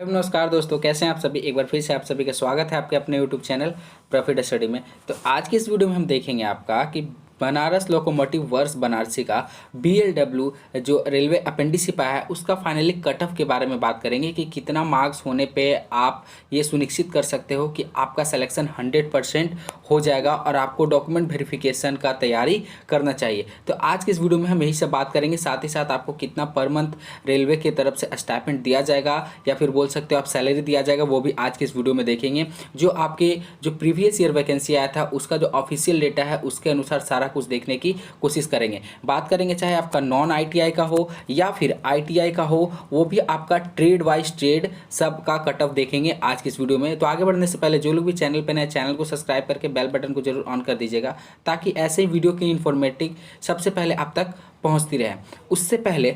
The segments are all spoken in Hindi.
नमस्कार दोस्तों, कैसे हैं आप सभी। एक बार फिर से आप सभी का स्वागत है आपके अपने यूट्यूब चैनल प्रॉफिट स्टडी में। तो आज की इस वीडियो में हम देखेंगे आपका कि बनारस लोकोमोटिव वर्क्स बनारसी का BLW जो रेलवे अपेंडिसिप आया है उसका फाइनली कट ऑफ के बारे में बात करेंगे कि कितना मार्क्स होने पे आप ये सुनिश्चित कर सकते हो कि आपका सिलेक्शन 100% हो जाएगा और आपको डॉक्यूमेंट वेरिफिकेशन का तैयारी करना चाहिए। तो आज की इस वीडियो में हम यही सब बात करेंगे, साथ ही साथ आपको कितना पर मंथ रेलवे की तरफ से स्टाइपेंड दिया जाएगा या फिर बोल सकते हो आप सैलरी दिया जाएगा, वो भी आज की इस वीडियो में देखेंगे। जो आपके जो प्रीवियस ईयर वैकेंसी आया था उसका जो ऑफिशियल डेटा है उसके अनुसार सारा कुछ देखने की कोशिश करेंगे। बात करेंगे चाहे आपका नॉन ITI का हो या फिर ITI का हो, वो भी आपका ट्रेड वाइज ट्रेड सब का कट ऑफ देखेंगे आज की इस वीडियो में। तो आगे बढ़ने से पहले जो लोग भी चैनल पर नए, चैनल को सब्सक्राइब करके बेल बटन को जरूर ऑन कर दीजिएगा ताकि ऐसे ही वीडियो की इन्फॉर्मेटिव सबसे पहले आप तक पहुंचती रहे। उससे पहले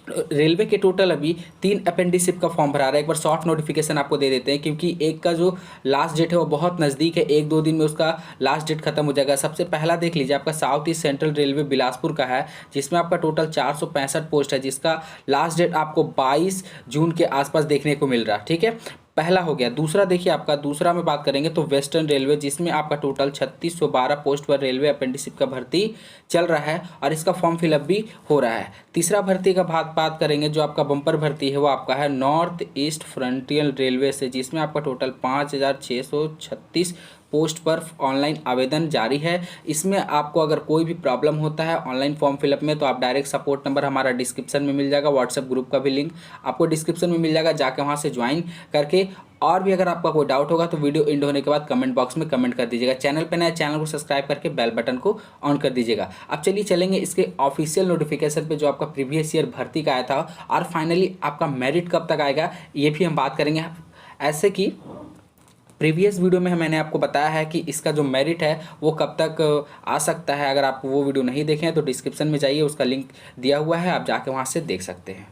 रेलवे के टोटल अभी 3 अपेंडिसिप का फॉर्म भरा रहा है। एक बार शॉर्ट नोटिफिकेशन आपको दे देते हैं क्योंककि एक का जो लास्ट डेट है वो बहुत नज़दीक है, 1-2 दिन में उसका लास्ट डेट खत्म हो जाएगा। सबसे पहला देख लीजिए आपका south east central railway Bilaspur का है, जिसमें आपका टोटल 465 पोस्ट है, जिसका लास्ट डेट आपको 22 जून के आसपास देखने को मिल रहा है। ठीक है, पहला हो गया। दूसरा देखिए आपका, दूसरा में बात करेंगे तो वेस्टर्न रेलवे, जिसमें आपका टोटल 3612 पोस्ट पर रेलवे अपेंडिसिप का भर्ती चल रहा है और इसका फॉर्म फिलअप भी हो रहा है। तीसरा भर्ती का बात करेंगे जो आपका बम्पर भर्ती है वो आपका है नॉर्थ ईस्ट फ्रंटियर रेलवे से, जिसमें आपका टोटल 5636 पोस्ट पर ऑनलाइन आवेदन जारी है। इसमें आपको अगर कोई भी प्रॉब्लम होता है ऑनलाइन फॉर्म फिलअप में तो आप डायरेक्ट सपोर्ट नंबर हमारा डिस्क्रिप्शन में मिल जाएगा, व्हाट्सएप ग्रुप का भी लिंक आपको डिस्क्रिप्शन में मिल जाएगा, जाकर वहाँ से ज्वाइन करके। और भी अगर आपका कोई डाउट होगा तो वीडियो एंड होने के बाद कमेंट बॉक्स में कमेंट कर दीजिएगा। चैनल पर नया, चैनल को सब्सक्राइब करके बेल बटन को ऑन कर दीजिएगा। अब चलिए चलेंगे इसके ऑफिशियल नोटिफिकेशन पे जो आपका प्रीवियस ईयर भर्ती का आया था और फाइनली आपका मेरिट कब तक आएगा ये भी हम बात करेंगे। ऐसे कि प्रीवियस वीडियो में मैंने आपको बताया है कि इसका जो मेरिट है वो कब तक आ सकता है। अगर आप वो वीडियो नहीं देखें तो डिस्क्रिप्शन में जाइए, उसका लिंक दिया हुआ है, आप जाके वहाँ से देख सकते हैं।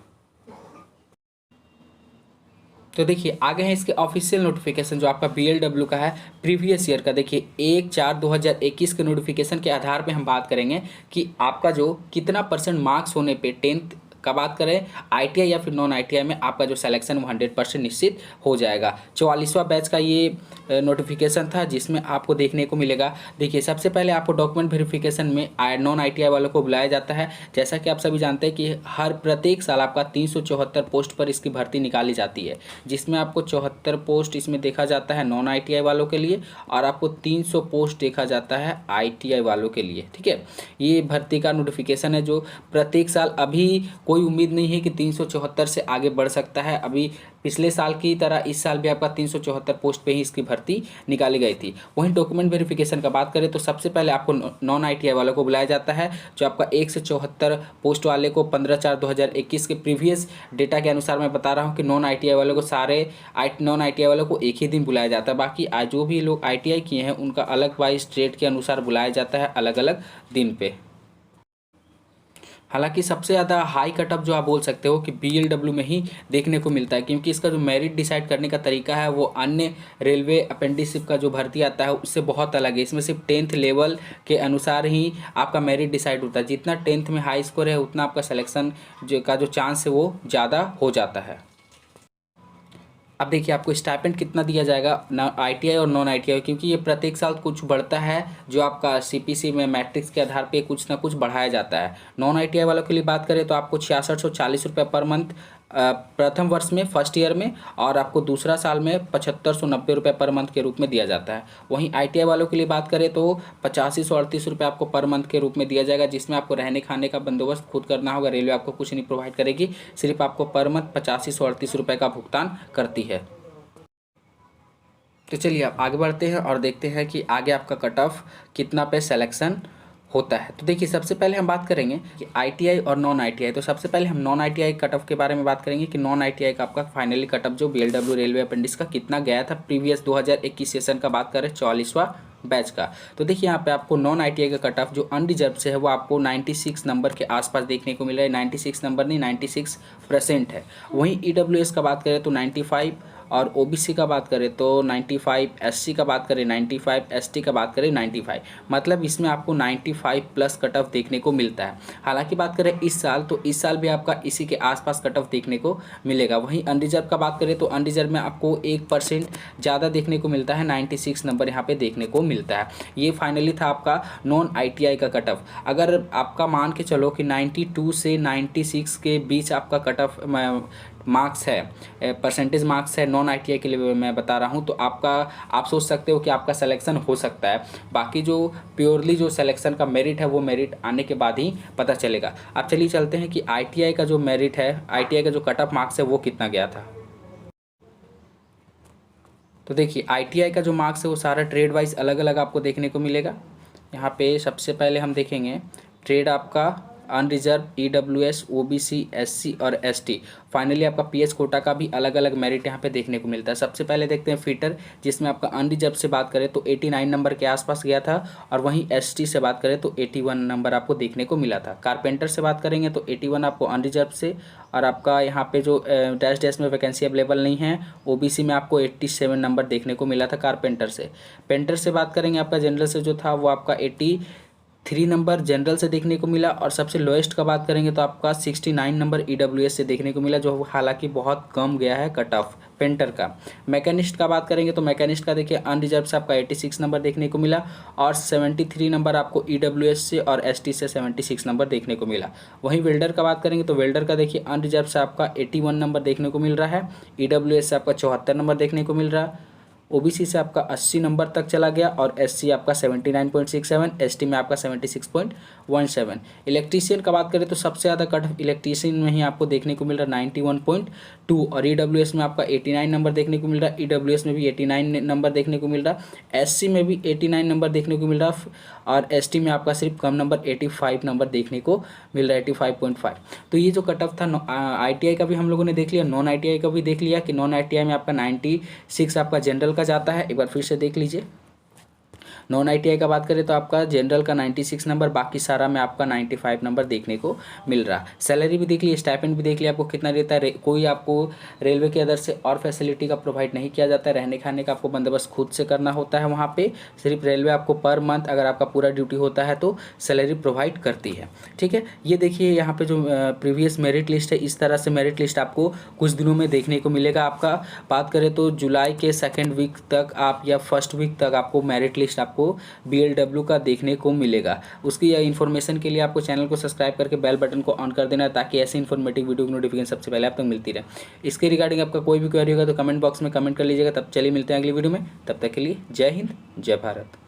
तो देखिए आगे है इसके ऑफिशियल नोटिफिकेशन जो आपका BLW का है प्रीवियस ईयर का। देखिए 1/4/2021 के नोटिफिकेशन के आधार पे हम बात करेंगे कि आपका जो कितना % मार्क्स होने पे 10th का बात करें ITI या फिर नॉन ITI में आपका जो सिलेक्शन वो 100% निश्चित हो जाएगा। 44वां बैच का ये नोटिफिकेशन था जिसमें आपको देखने को मिलेगा। देखिए सबसे पहले आपको डॉक्यूमेंट वेरिफिकेशन में नॉन ITI वालों को बुलाया जाता है। जैसा कि आप सभी जानते हैं कि प्रत्येक साल आपका 374 पोस्ट पर इसकी भर्ती निकाली जाती है, जिसमें आपको 74 पोस्ट इसमें देखा जाता है नॉन ITI वालों के लिए और आपको 300 पोस्ट देखा जाता है ITI वालों के लिए। ठीक है, ये भर्ती का नोटिफिकेशन है जो प्रत्येक साल, अभी कोई उम्मीद नहीं है कि 374 से आगे बढ़ सकता है। अभी पिछले साल की तरह इस साल भी आपका 374 पोस्ट पे ही इसकी भर्ती निकाली गई थी। वहीं डॉक्यूमेंट वेरिफिकेशन का बात करें तो सबसे पहले आपको नॉन ITI वालों को बुलाया जाता है, जो आपका 1 से 74 पोस्ट वाले को 15/4/2021 के प्रीवियस डेटा के अनुसार मैं बता रहा हूँ कि नॉन ITI वालों को नॉन ITI वालों को एक ही दिन बुलाया जाता है। बाकी आज जो भी लोग ITI किए हैं उनका अलग वाइज ट्रेड के अनुसार बुलाया जाता है अलग अलग दिन पे। हालांकि सबसे ज़्यादा हाई कटअप जो आप बोल सकते हो कि BLW में ही देखने को मिलता है, क्योंकि इसका जो मेरिट डिसाइड करने का तरीका है वो अन्य रेलवे अपेंडिसिप का जो भर्ती आता है उससे बहुत अलग है। इसमें सिर्फ 10th लेवल के अनुसार ही आपका मेरिट डिसाइड होता है। जितना 10th में हाई स्कोर है उतना आपका सिलेक्शन का जो चांस है वो ज़्यादा हो जाता है। अब देखिए आपको स्टाइपेंड कितना दिया जाएगा ना ITI और नॉन ITI, क्योंकि ये प्रत्येक साल कुछ बढ़ता है। जो आपका CPC में मैट्रिक्स के आधार पे कुछ ना कुछ बढ़ाया जाता है। नॉन ITI वालों के लिए बात करें तो आपको 6640 रुपये पर मंथ प्रथम वर्ष में, फर्स्ट ईयर में, और आपको दूसरा साल में 7590 रुपये पर मंथ के रूप में दिया जाता है। वहीं ITI वालों के लिए बात करें तो 8538 रुपये आपको पर मंथ के रूप में दिया जाएगा, जिसमें आपको रहने खाने का बंदोबस्त खुद करना होगा। रेलवे आपको कुछ नहीं प्रोवाइड करेगी, सिर्फ आपको पर मंथ 8538 रुपये का भुगतान करती है। तो चलिए आप आगे बढ़ते हैं और देखते हैं कि आगे आपका कट ऑफ कितना पे सिलेक्शन होता है। तो देखिए सबसे पहले हम बात करेंगे कि ITI और नॉन ITI। तो सबसे पहले हम नॉन ITI कट ऑफ के बारे में बात करेंगे कि नॉन ITI का आपका फाइनली कट ऑफ जो BLW रेलवे अपेंडिक्स का कितना गया था प्रीवियस 2021 सेशन का बात करें 44वां बैच का। तो देखिए यहाँ पे आपको नॉन ITI का कट ऑफ जो अनरिजर्व से है वो आपको 96 नंबर के आसपास देखने को मिल रहा है। 96 नंबर नहीं, 96% है। वहीं EWS का बात करें तो 95 और ओबीसी का बात करें तो 95, एससी का बात करें 95, एसटी का बात करें 95। मतलब इसमें आपको 95 प्लस कट ऑफ देखने को मिलता है। हालांकि बात करें इस साल, तो इस साल भी आपका इसी के आसपास कट ऑफ देखने को मिलेगा। वहीं अनरिजर्व का बात करें तो अनरिजर्व में आपको 1% ज़्यादा देखने को मिलता है, 96 नंबर यहाँ पे देखने को मिलता है। ये फाइनली था आपका नॉन आईटीआई का कट ऑफ। अगर आपका मान के चलो कि 92 से 96 के बीच आपका कट ऑफ मार्क्स है, परसेंटेज मार्क्स है नॉन आईटीआई के लिए मैं बता रहा हूँ, तो आपका आप सोच सकते हो कि आपका सिलेक्शन हो सकता है। बाकी जो प्योरली जो सिलेक्शन का मेरिट है वो मेरिट आने के बाद ही पता चलेगा। अब चलिए चलते हैं कि आईटीआई का जो मेरिट है, आईटीआई का जो कट ऑफ मार्क्स है वो कितना गया था। तो देखिए आईटीआई का जो मार्क्स है वो सारा ट्रेड वाइज अलग अलग आपको देखने को मिलेगा। यहाँ पे सबसे पहले हम देखेंगे ट्रेड आपका अनरिजर्व, ईडब्ल्यूएस, ओबीसी, एससी और एसटी। फाइनली आपका पीएच कोटा का भी अलग अलग मेरिट यहाँ पे देखने को मिलता है। सबसे पहले देखते हैं फिटर, जिसमें आपका अनरिजर्व से बात करें तो 89 नंबर के आसपास गया था, और वहीं एसटी से बात करें तो 81 नंबर आपको देखने को मिला था। कारपेंटर से बात करेंगे तो 81 आपको अनरिजर्व से, और आपका यहाँ पे जो डैश डैश में वैकेंसी अवेलेबल नहीं है, ओबीसी में आपको 87 नंबर देखने को मिला था कारपेंटर से। पेंटर से बात करेंगे आपका जनरल से जो था वो आपका 83 नंबर जनरल से देखने को मिला, और सबसे लोएस्ट का बात करेंगे तो आपका 69 नंबर ईडब्ल्यूएस से देखने को मिला, जो हालांकि बहुत कम गया है कट ऑफ पेंटर का। मैकेनिस्ट का बात करेंगे तो मैकेनिस्ट का देखिए अनरिजर्व से आपका 86 नंबर देखने को मिला, और 73 नंबर आपको ईडब्ल्यूएस से और एसटी से 76 नंबर देखने को मिला। वहीं वेल्डर का बात करेंगे तो वेल्डर का देखिए अनरिजर्व से आपका 81 नंबर देखने को मिल रहा है, ईडब्ल्यूएस से आपका 74 नंबर देखने को मिल रहा है, ओबीसी से आपका 80 नंबर तक चला गया, और एससी आपका 79.67, एसटी में आपका 76.17। इलेक्ट्रीशियन का बात करें तो सबसे ज़्यादा कट ऑफ इलेक्ट्रीशियन में ही आपको देखने को मिल रहा है 91.2, और ईडब्ल्यूएस में आपका 89 नंबर देखने को मिल रहा है, ईडब्ल्यूएस में भी 89 नंबर देखने को मिल रहा है, एससी में भी 89 नंबर देखने को मिल रहा है, और एसटी में आपका सिर्फ कम नंबर 85 नंबर देखने को मिल रहा है, 85.5। तो ये जो कट ऑफ था आईटीआई का भी हम लोगों ने देख लिया, नॉन आईटीआई का भी देख लिया कि नॉन आईटीआई में आपका 96 आपका जनरल का जाता है। एक बार फिर से देख लीजिए, नॉन आईटीआई का बात करें तो आपका जनरल का 96 नंबर, बाकी सारा में आपका 95 नंबर देखने को मिल रहा। सैलरी भी देख ली, स्टाइपेंड भी देख लिया आपको कितना देता है। कोई आपको रेलवे के अदर से और फैसिलिटी का प्रोवाइड नहीं किया जाता है, रहने खाने का आपको बंदोबस्त खुद से करना होता है। वहाँ पे सिर्फ रेलवे आपको पर मंथ अगर आपका पूरा ड्यूटी होता है तो सैलरी प्रोवाइड करती है। ठीक है, ये देखिए यहाँ पे जो प्रीवियस मेरिट लिस्ट है, इस तरह से मेरिट लिस्ट आपको कुछ दिनों में देखने को मिलेगा। आपका बात करें तो जुलाई के सेकेंड वीक तक आप या फर्स्ट वीक तक आपको मेरिट लिस्ट आपको BLW का देखने को मिलेगा। उसकी इन्फॉर्मेशन के लिए आपको चैनल को सब्सक्राइब करके बेल बटन को ऑन कर देना है, ताकि ऐसी इन्फॉर्मेटिव वीडियो की नोटिफिकेशन सबसे पहले आप तक मिलती रहे। इसके रिगार्डिंग आपका कोई भी क्वेरी होगा तो कमेंट बॉक्स में कमेंट कर लीजिएगा। तब चलिए मिलते हैं अगली वीडियो में, तब तक के लिए जय हिंद, जय भारत।